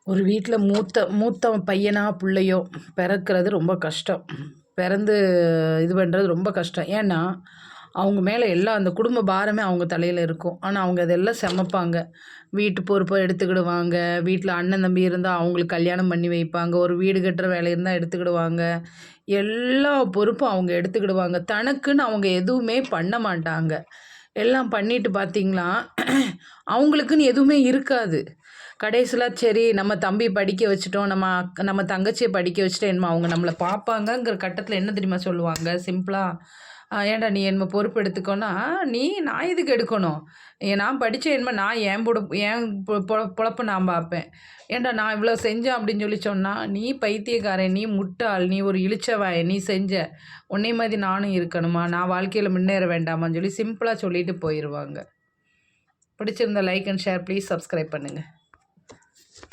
ஒரு வீட்டில் மூத்த பையனா பிள்ளையோ பிறக்கிறது ரொம்ப கஷ்டம். பிறந்து இது பண்ணுறது ரொம்ப கஷ்டம். ஏன்னா அவங்க மேலே எல்லாம் அந்த குடும்ப பாரமே அவங்க தலையில் இருக்கும். ஆனால் அவங்க அதெல்லாம் சமைப்பாங்க. வீட்டு பொறுப்பை எடுத்துக்கிடுவாங்க. வீட்டில் அண்ணன் தம்பி இருந்தால் அவங்களுக்கு கல்யாணம் பண்ணி வைப்பாங்க. ஒரு வீடு கட்டுற வேலை இருந்தால் எடுத்துக்கிடுவாங்க. எல்லா பொறுப்பும் அவங்க எடுத்துக்கிடுவாங்க. தனக்குன்னு அவங்க எதுவுமே பண்ண மாட்டாங்க. எல்லாம் பண்ணிட்டு பார்த்தீங்களா, அவங்களுக்குன்னு எதுவுமே இருக்காது. கடைசியில சரி நம்ம தம்பி படிக்க வச்சுட்டோம், நம்ம தங்கச்சிய படிக்க வச்சுட்டோம் என்னமோ அவங்க நம்மள பார்ப்பாங்கங்கிற கட்டத்தில என்ன தெரியுமா சொல்லுவாங்க? சிம்பிளா, "ஏன்டா நீ என்னமோ பொறுப்பு எடுத்துக்கோன்னா, நான் எதுக்கு எடுக்கணும்? நான் படிச்சேன் என்னமோ நான் என் என் பொழப்ப நான் பார்ப்பேன். ஏன்டா நான் இவ்வளோ செஞ்சேன்" அப்படின்னு சொல்லி சொன்னா, "நீ பைத்தியக்காரன், நீ முட்டாள், நீ ஒரு இளிச்சவாயன், நீ செஞ்ச. உன்னைய மாதிரி நானும் இருக்கணுமா? நான் வாழ்க்கையில முன்னேற வேண்டாமான்னு" சொல்லி சிம்பிளா சொல்லிட்டு போயிருவாங்க. பிடிச்சிருந்தா like and share please subscribe பண்ணுங்க.